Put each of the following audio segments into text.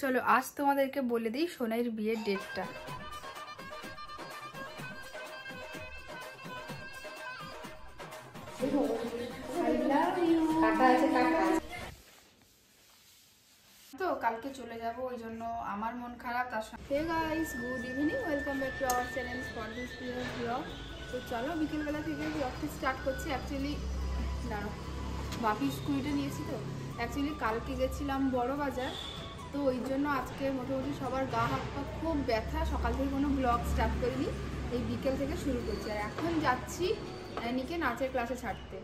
চলো আজ তোমাদেরকে বলে দিই সোনাইয়ের বিয়ের ডেটটা। তো কালকে চলে যাব, ওই জন্য আমার মন খারাপ। তার সঙ্গে hey guys, good evening, welcome back to our channel for this blog. তো চলো বিকেলবেলা থেকে ব্লগটি স্টার্ট করছি। অ্যাকচুয়ালি দাঁড়ো, বাপি স্কুটিটা নিয়েছি। তো অ্যাকচুয়ালি কালকে গেছিলাম বড় বাজার, তো ওই জন্য আজকে মোটামুটি সবার গা হাত পা খুব ব্যথা। সকাল থেকে কোনো ব্লগ স্টার্ট করিনি, এই বিকেল থেকে শুরু করছি। আর এখন যাচ্ছি অ্যানিকে নাচের ক্লাসে ছাড়তে।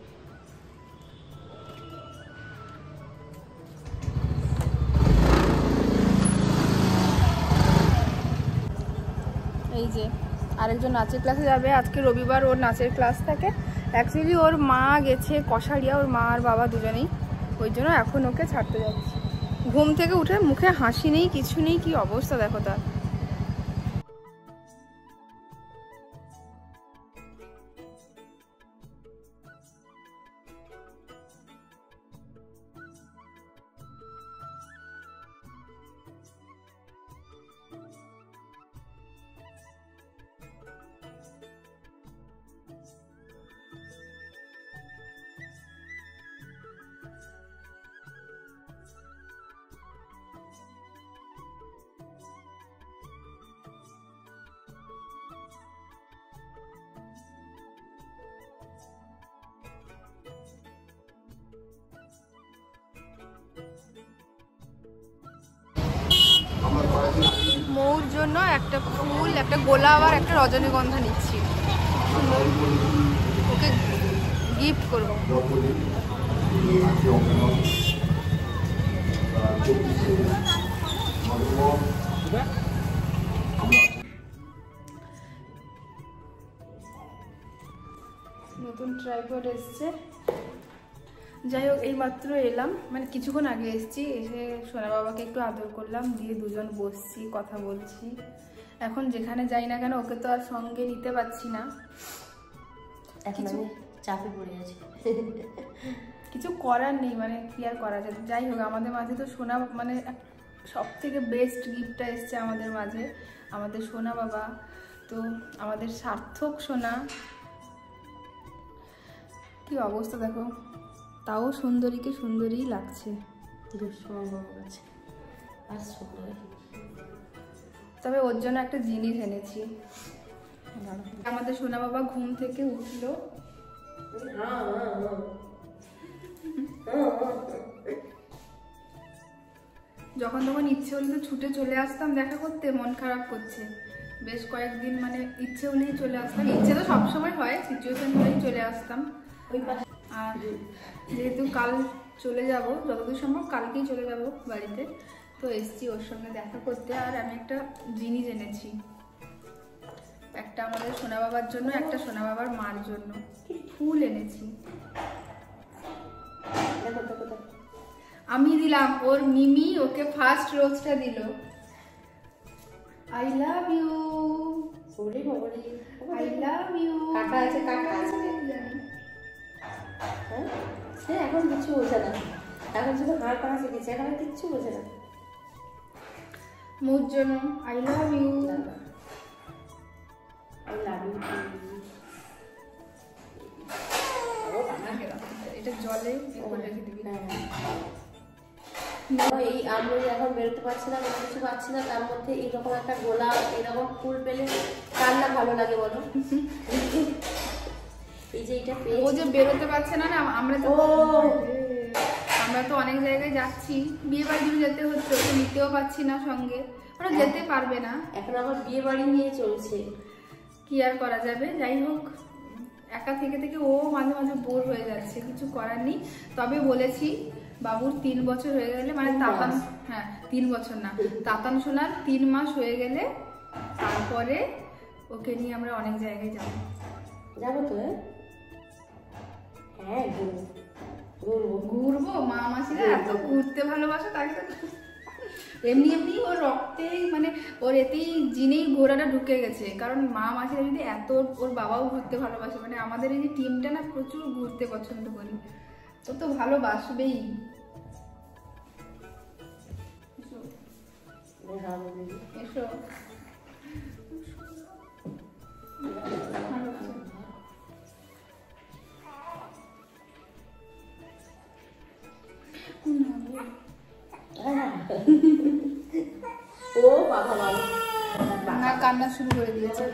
এই যে আরেকজন নাচের ক্লাসে যাবে, আজকে রবিবার ওর নাচের ক্লাস থাকে। অ্যাকচুয়ালি ওর মা গেছে কষারিয়া, ওর মা আর বাবা দুজনেই, ওই জন্য এখন ওকে ছাড়তে যাচ্ছি। ঘুম থেকে উঠে মুখে হাসি নেই, কিছু নেই, কি অবস্থা দেখো তার। মৌর জন্য একটা ফুল, একটা গোলাপ আর একটা রজনীগন্ধা নিচ্ছি, ওকে গিফট করবো। নতুন ট্রাইপড এসছে। যাই হোক, এইমাত্র এলাম, মানে কিছুক্ষণ আগে এসেছি। এসে সোনা বাবাকে একটু আদর করলাম, দিয়ে দুজন বসছি, কথা বলছি। এখন যেখানে যাই না কেন ওকে তো আর সঙ্গে নিতে পারছি না, কিছু চাপে পড়ে আছে, কিছু করার নেই, মানে কি আর করা যায়। যাই হোক, আমাদের মাঝে তো সোনা মানে সব থেকে বেস্ট গিফটটা এসছে আমাদের মাঝে, আমাদের সোনা বাবা। তো আমাদের সার্থক সোনা, কি অবস্থা দেখো, তাও সুন্দরীকে সুন্দরী লাগছে। তবে ওর জন্য একটা জিনিস এনেছি। আমাদের সোনা বাবা ঘুম থেকে উঠলো, যখন তখন ইচ্ছে হলে ছুটে চলে আসতাম দেখা করতে। মন খারাপ করছে বেশ কয়েকদিন, মানে ইচ্ছে হলেই চলে আসতাম। ইচ্ছে তো সবসময় হয়, সিচুয়েশন হলেই চলে আসতাম। আর যেহেতু কাল চলে যাব, যতদূর সম্ভব কালকেই চলে যাব বাড়িতে, তো এসছি ওর সঙ্গে দেখা করতে। আর আমি একটা জিনিস এনেছি, একটা আমাদের সোনা বাবার জন্য, একটা সোনা বাবার মার জন্য ফুল এনেছি। আমি দিলাম, ওর মিমি ওকে ফার্স্ট রোজটা দিল। I love you, I love you. কাকা আছে, কাকা আছে, হ্যাঁ এখন কিচ্ছু বোঝে না, এখন শুধু হাড় পাড়া শিখেছে, এখন কিচ্ছু বোঝে না। মোর জন্য I love you, I love you. এটা জলে রেখে দিবি। এই আমি এখন বেরোতে পারছি না, কিছু পাচ্ছি না, তার মধ্যে এইরকম একটা গোলাপ, এরকম ফুল পেলে কার না ভালো লাগে বলো। এই যে এটা ও যে বেরোতে পারছে না, আমরা তো অনেক জায়গায় যাচ্ছি, বিয়ে বাড়ি যেতে হচ্ছে, ওকে নিতেও পারছি না সঙ্গে, ওরা যেতে পারবে না। এখন আবার বিয়ে বাড়ি নিয়ে চলছে, কি আর করা যাবে। যাই হোক, একা থেকে থেকে ও মাঝে মাঝে বোর হয়ে যাচ্ছে, কিছু করার নেই। তবে বলেছি বাবুর 3 বছর হয়ে গেলে, মানে তাতান, হ্যাঁ 3 বছর না, তাতান সোনার 3 মাস হয়ে গেলে তারপরে ওকে নিয়ে আমরা অনেক জায়গায় যাবো। যাবো তো, হ্যাঁ ঘুরবো। মা মাসিরা এত ঘুরতে ভালোবাসে, তাকে তো এমনি এমনি ওর রক্তেই, মানে ওর এতেই জিনেই ঘোরাটা ঢুকে গেছে। কারণ মা মাসিরা যদি এত, ওর বাবাও ঘুরতে ভালোবাসে, মানে আমাদের এই যে টিমটা না প্রচুর ঘুরতে পছন্দ করি, ও তো ভালোবাসবেই। এসো। ও বাবা বাবা না, কান্না শুরু করে দিয়েছে,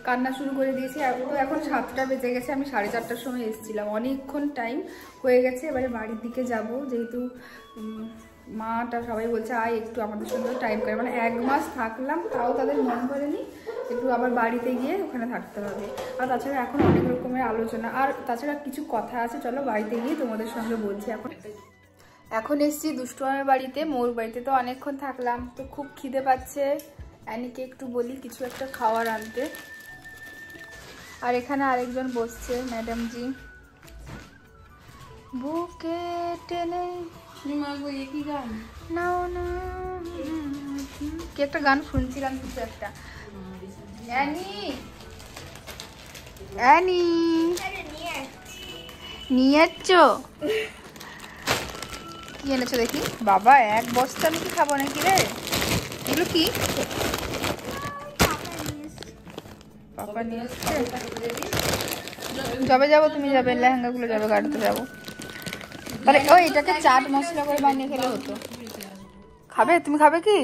কান্না শুরু করে দিয়েছে। এখন 7টা বেজে গেছে, আমি 4:30টার সময় এসেছিলাম, অনেকক্ষণ টাইম হয়ে গেছে। এবারে বাড়ির দিকে যাব, যেহেতু মাটা সবাই বলছে আয় একটু আমাদের সঙ্গে টাইম করে, মানে 1 মাস থাকলাম তাও তাদের মন করেনি, একটু আবার বাড়িতে গিয়ে ওখানে থাকতে হবে। আর তাছাড়া এখন অনেক রকমের আলোচনা, আর তাছাড়া কিছু কথা আছে, চলো বাড়িতে গিয়ে তোমাদের সঙ্গে বলছি। এখন এসছি দুষ্টুমামের বাড়িতে, মোর বাড়িতে তো অনেকক্ষণ থাকলাম, তো খুব খিদে পাচ্ছে। অ্যানিকে একটু বলি কিছু একটা খাওয়ার আনতে। আর এখানে আরেকজন বসছে, ম্যাডাম জি। বুকে টেনে কি গান নাও না, কি একটা গান শুনছিলাম কিছু একটা। অ্যানি, অ্যানি নিয়ে যাচ্ছ? কি এনেছো দেখি? বাবা 1 বস্তা, আমি কি খাবো নাকি রে? এগুলো কি? পাপা নিয়ে এসছে। যবে যাবো তুমি যাবে, লেহেঙ্গাগুলো যাবে গাড়িতে যাবো। তাহলে ওই এটাকে চাট মশলা করে বানিয়ে খেলে হতো। খাবে? তুমি খাবে কি?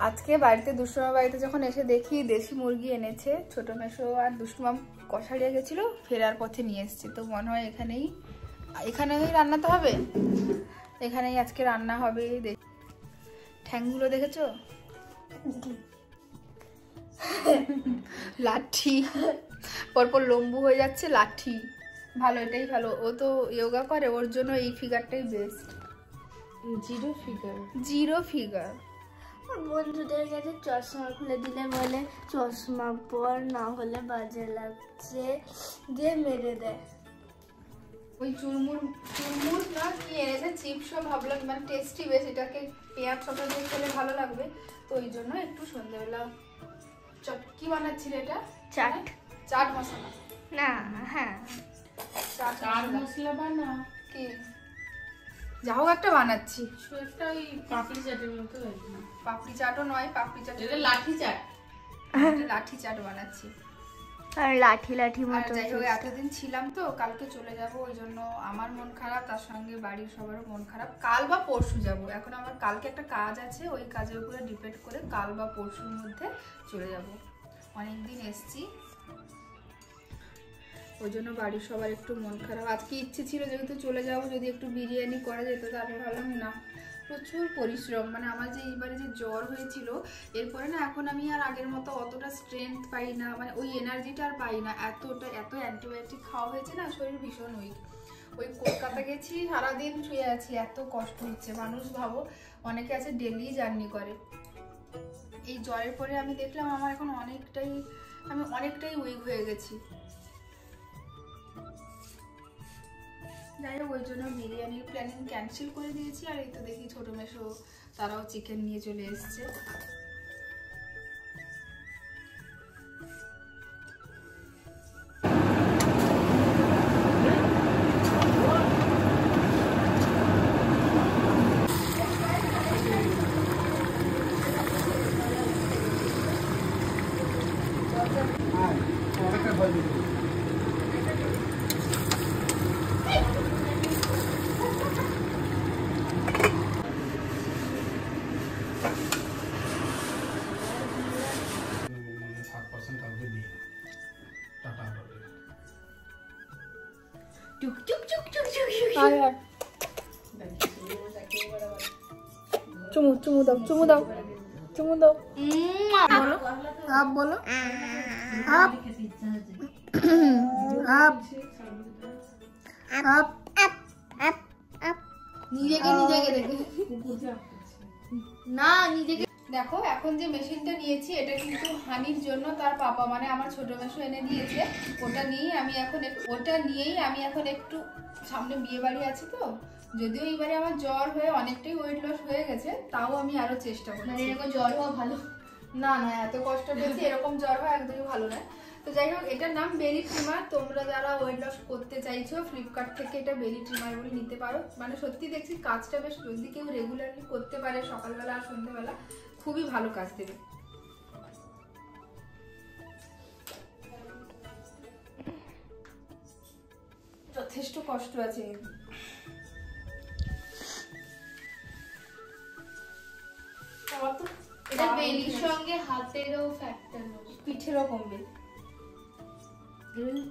আজকে বাড়িতে দুষ্টুমার বাড়িতে যখন এসে দেখি দেশি মুরগি এনেছে, ছোট মেশো আর দুষ্টুমাম কষাড়িয়া গেছিল, ফেরার পথে নিয়ে এসছে। তো মনে হয় এখানেই রান্না তো হবে, এখানেই আজকে রান্না হবে। ঠ্যাংগুলো দেখেছো? লাঠি, পরপর লম্বু হয়ে যাচ্ছে, লাঠি। ভালো, এটাই ভালো। ও তো যোগা করে, ওর জন্য এই ফিগারটাই বেস্ট। Zero figure. বন্ধুদের কাছে চশমা খুলে দিলে বলে চশমা পর, না হলে বাজে লাগছে, দিয়ে মেরে দেয়। ওই চুরমুর না কি এনেছে, চিপসও ভাবলাম মানে টেস্টি বেশ, এটাকে পেঁয়াজ ছটা দিয়ে খেলে ভালো লাগবে। তো ওই জন্য একটু সন্ধ্যাবেলা কি বানাচ্ছিল এটা? চাট মশলা না, হ্যাঁ চাট মশলা বানা কি যা হোক একটা বানাচ্ছি, একটা ওই পাপড়ি চাটের মতো। পাপড়ি চাটও নয়, পাপড়ি চাট, এটা লাঠি চাট। লাঠি চাট বানাচ্ছি। আর লাঠি মতো। যাই হোক, এতদিন ছিলাম তো, কালকে চলে যাব, ওই জন্য আমার মন খারাপ, তার সঙ্গে বাড়ির সবারও মন খারাপ। কাল বা পরশু যাব। এখন আমার কালকে একটা কাজ আছে, ওই কাজের উপরে ডিপেন্ড করে কাল বা পরশুর মধ্যে চলে যাব। অনেকদিন এসছি, ওই জন্য বাড়ির সবার একটু মন খারাপ। আজকে ইচ্ছে ছিল যেহেতু চলে যাব, যদি একটু বিরিয়ানি করা যেত, তারপর ভাবলাম না, প্রচুর পরিশ্রম। মানে আমার যে এইবারে যে জ্বর হয়েছিল, এরপরে না এখন আমি আর আগের মতো অতটা স্ট্রেংথ পাই না, মানে ওই এনার্জিটা আর পাই না। এত অ্যান্টিবায়োটিক খাওয়া হয়েছে না, শরীর ভীষণ উইক। ওই কলকাতা গেছি, সারাদিন শুয়ে আছি, এত কষ্ট হচ্ছে। মানুষ ভাবো, অনেকে আছে ডেলি জার্নি করে। এই জ্বরের পরে আমি দেখলাম আমার এখন আমি অনেকটাই উইক হয়ে গেছি। যাই হোক, ওই জন্য বিরিয়ানির প্ল্যানিং ক্যান্সেল করে দিয়েছি। আর এই তো দেখি ছোট মেশো তারাও চিকেন নিয়ে চলে এসছে। চুমু দাও, চুমু দাও, চুমু দাও। আপ বলো, আপ আপ আপ আপ। নিজেকে দেখে না, নিজেকে দেখো। এখন যে মেশিনটা নিয়েছি, এটা কিন্তু হানির জন্য তার পাপা মানে আমার ছোট মেশো এনে দিয়েছে। ওটা নিয়েই আমি এখন একটু, সামনে বিয়ে বাড়ি আছে তো, যদিও এইবারে আমার জ্বর হয়ে অনেকটাই ওয়েট লস হয়ে গেছে, তাও আমি আরো চেষ্টা করি। এরকম জ্বর হওয়া ভালো না, এত কষ্ট পেয়েছি, এরকম জ্বর হওয়া একদমই ভালো নয়। তো যাই হোক, এটার নাম বেলি ট্রিমার। তোমরা যারা ওয়েট লস করতে চাইছো ফ্লিপকার্ট থেকে এটা বেলি ট্রিমার বলে নিতে পারো। মানে সত্যি দেখছি কাজটা বেশ, যদি কেউ রেগুলারলি করতে পারে সকালবেলা আর সন্ধ্যাবেলা, খুবই ভালো কাজ দেবে। যথেষ্ট কষ্ট আছে। এটা বেলির সঙ্গে হাতেরও ফ্যাক্টর পিঠেরও কমবে,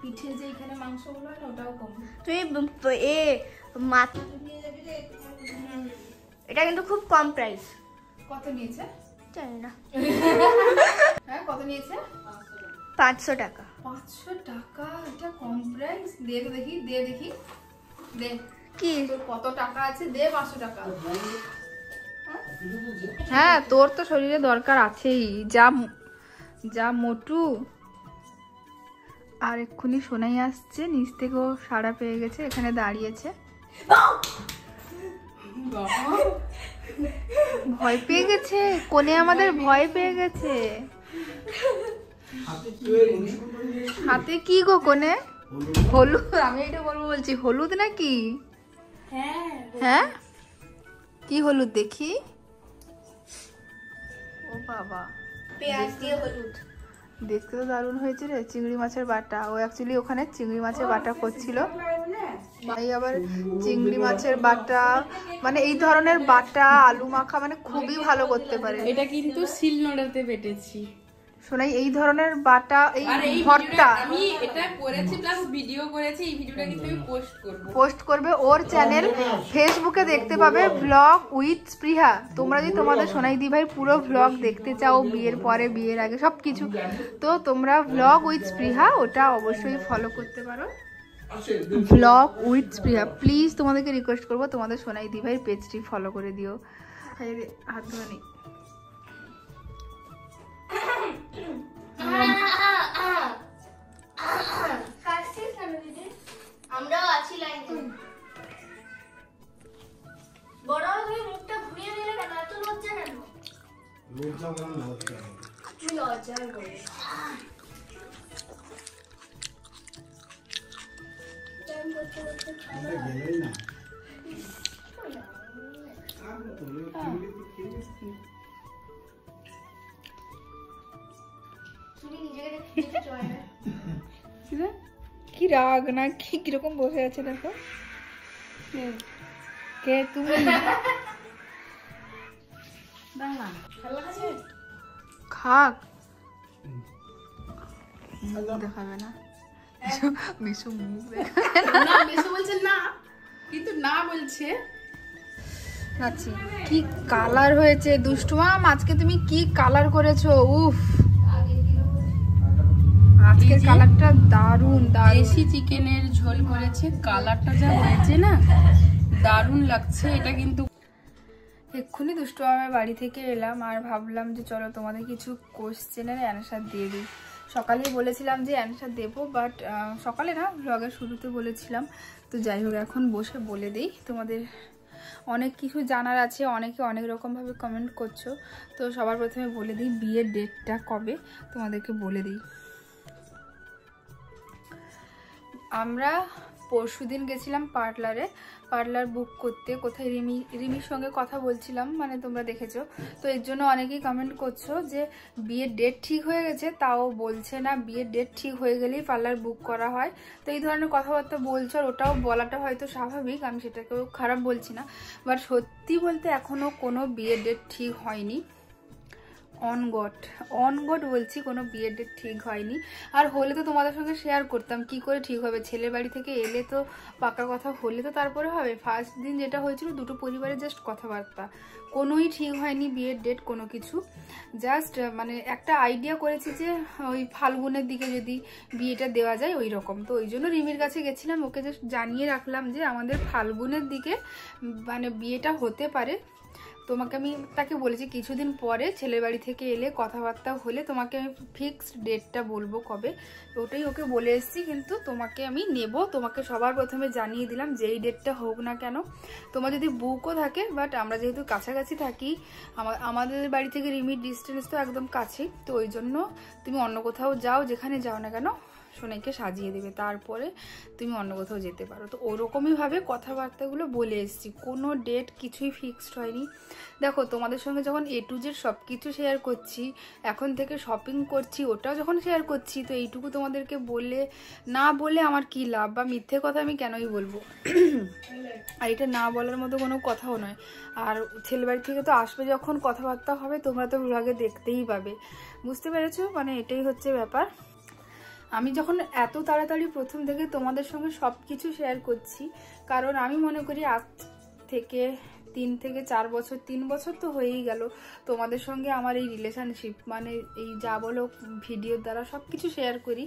পিঠে যে এখানে মাংসগুলো হয় না ওটাও কমবে। তুমি মাথা এটা কিন্তু খুব কম প্রাইস। কত নিয়েছে জানি না। হ্যাঁ কত নিয়েছে? 500 টাকা। 500 টাকা? এটা কম প্রাইস। দে তো দেখি, দে দেখি, দে কি তোর কত টাকা আছে, দে 500 টাকা। হ্যাঁ তোর তো শরীরে দরকার আছেই, যা মোটু। আর এক্ষুনি শোনাই আসছে নিচ থেকেও সাড়া পেয়ে গেছে, এখানে দাঁড়িয়েছে। ভয় পেয়ে গেছে কোনে, আমাদের ভয় পেয়ে গেছে। হাতে কি গো কোনে? হলুদ? আমি এটা বলবো বলছি, হলুদ নাকি? হ্যাঁ কি হলুদ দেখি? ও বাবা, পেঁয়াজ দিয়ে হলুদ। দেখতে তো দারুণ হয়েছে রে। চিংড়ি মাছের বাটা, ও অ্যাকচুয়ালি ওখানে চিংড়ি মাছের বাটা করছিল। এই আবার চিংড়ি মাছের বাটা, মানে এই ধরনের বাটা আলু মাখা মানে খুবই ভালো করতে পারে। এটা কিন্তু শিলনোড়াতে বেটেছি। শোনাই এই ধরনের বাটা, এই ভর্তা আমি এটা করেছি প্লাস ভিডিও করেছি। এই ভিডিওটা কিন্তু আমি পোস্ট করবে ওর চ্যানেল ফেসবুকে দেখতে পাবে, ভ্লগ উইথ স্পৃহা। তোমরা যদি তোমাদের সোনাই দি ভাই পুরো ভ্লগ দেখতে চাও, বিয়ের পরে বিয়ের আগে সবকিছু, তো তোমরা ভ্লগ উইথ স্পৃহা ওটা অবশ্যই ফলো করতে পারো। ভ্লগ উইথ স্পৃহা, প্লিজ তোমাদেরকে রিকোয়েস্ট করবো তোমাদের সোনাই দি ভাইয়ের পেজটি ফলো করে দিও। হাত ধোয়া নেই। আমরাও আছি লাইনে। বড় তুমি মুখটা ঘুরিয়ে দিলে কেন? এত লজ্জা কেন? তুই লজ্জার বলে। কি রাগ না কি, কিরকম বসে আছে দেখো। কে তুমি? খাক দেখাবে না, মিশু মুখ দেখাবে না। বেশি বলছে না, কিন্তু না বলছে। আচ্ছা, কি কালার হয়েছে দুষ্টুমা, আজকে তুমি কি কালার করেছো? উফ, আজকে কালারটা দারুন দারুন। দেশি চিকেনের ঝোল করেছে, কালারটা যা হয়েছে না দারুণ লাগছে। এটা কিন্তু এক্ষুনি দুষ্টু আমার বাড়ি থেকে এলাম আর ভাবলাম যে চলো তোমাদের কিছু কোশ্চেনের অ্যান্সার দিয়ে দিই। সকালেই বলেছিলাম যে অ্যান্সার দেবো, বাট সকালে না, ব্লগের শুরুতে বলেছিলাম। তো যাই হোক এখন বসে বলে দিই। তোমাদের অনেক কিছু জানার আছে, অনেকে অনেক রকমভাবে কমেন্ট করছো। তো সবার প্রথমে বলে দিই বিয়ের ডেটটা কবে, তোমাদেরকে বলে দিই। আমরা পরশুদিন গেছিলাম পার্লার বুক করতে। কোথায়? রিমির সঙ্গে কথা বলছিলাম, মানে তোমরা দেখেছো। তো এর জন্য অনেকেই কমেন্ট করছো যে বিয়ের ডেট ঠিক হয়ে গেছে, তাও বলছে না বিয়ের ডেট ঠিক হয়ে গেলেই পার্লার বুক করা হয়। তো এই ধরনের কথাবার্তা বলছো, আর ওটাও বলাটা হয়তো স্বাভাবিক, আমি সেটাকেও খারাপ বলছি না। বাট সত্যি বলতে এখনও কোনো বিয়ের ডেট ঠিক হয়নি। অন গড বলছি, কোনো বিয়ের ডেট ঠিক হয়নি। আর হলে তো তোমাদের সঙ্গে শেয়ার করতাম কি করে ঠিক হবে। ছেলের বাড়ি থেকে এলে তো পাকা কথা হলে তো তারপরে হবে। ফার্স্ট দিন যেটা হয়েছিল দুটো পরিবারের জাস্ট কথাবার্তা, কোনোই ঠিক হয়নি বিয়ের ডেট কোনো কিছু। জাস্ট মানে একটা আইডিয়া করেছি যে ওই ফাল্গুনের দিকে যদি বিয়েটা দেওয়া যায় ওই রকম। তো ওই জন্য রিমির কাছে গেছিলাম, ওকে জাস্ট জানিয়ে রাখলাম যে আমাদের ফাল্গুনের দিকে মানে বিয়েটা হতে পারে। তোমাকে আমি তাকে বলেছি কিছুদিন পরে ছেলের বাড়ি থেকে এলে কথাবার্তা হলে তোমাকে আমি ফিক্সড ডেটটা বলবো কবে, ওটাই ওকে বলে এসেছি। কিন্তু তোমাকে আমি নেব, তোমাকে সবার প্রথমে জানিয়ে দিলাম যেই ডেটটা হোক না কেন, তোমার যদি বুকও থাকে, বাট আমরা যেহেতু কাছাকাছি থাকি, আমাদের বাড়ি থেকে রিমিট ডিস্টেন্স তো একদম কাছে, তো ওই জন্য তুমি অন্য কোথাও যাও, যেখানে যাও না কেন সোনাইকে সাজিয়ে দেবে, তারপরে তুমি অন্য কোথাও যেতে পারো। তো ওরকমইভাবে কথাবার্তাগুলো বলে এসেছি, কোনো ডেট কিছুই ফিক্সড হয়নি। দেখো তোমাদের সঙ্গে যখন A to Z সব কিছু শেয়ার করছি, এখন থেকে শপিং করছি ওটাও যখন শেয়ার করছি, তো এইটুকু তোমাদেরকে বলে না বলে আমার কি লাভ, বা মিথ্যে কথা আমি কেনই বলবো। আর এটা না বলার মতো কোনো কথাও নয়। আর ছেলেবাড়ি থেকে তো আসবে, যখন কথাবার্তা হবে তোমরা তো ব্লগে দেখতেই পাবে, বুঝতে পেরেছো? মানে এটাই হচ্ছে ব্যাপার। আমি যখন এত তাড়াতাড়ি প্রথম থেকে তোমাদের সঙ্গে সব কিছু শেয়ার করছি, কারণ আমি মনে করি আজ থেকে 3 থেকে 4 বছর, 3 বছর তো হয়েই গেল তোমাদের সঙ্গে আমার এই রিলেশনশিপ, মানে এই যা বলো ভিডিওর দ্বারা সব কিছু শেয়ার করি।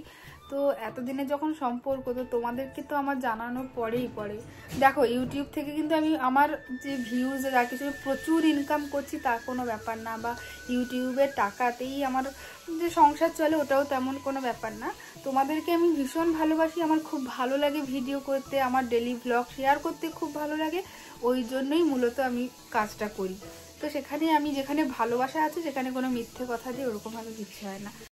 তো এতদিনে যখন সম্পর্ক, তো তোমাদেরকে তো আমার জানানোর পরেই পড়ে। দেখো ইউটিউব থেকে কিন্তু আমি আমার যে ভিউজ যা কিছু প্রচুর ইনকাম করছি তা কোনো ব্যাপার না, বা ইউটিউবের টাকাতেই আমার যে সংসার চলে ওটাও তেমন কোনো ব্যাপার না। তোমাদেরকে আমি ভীষণ ভালোবাসি, আমার খুব ভালো লাগে ভিডিও করতে, আমার ডেলি ব্লগ শেয়ার করতে খুব ভালো লাগে, ওই জন্যই মূলত আমি কাজটা করি। তো সেখানে আমি যেখানে ভালোবাসা আছে সেখানে কোনো মিথ্যে কথা দিয়ে ওরকমভাবে কিছু হয় না।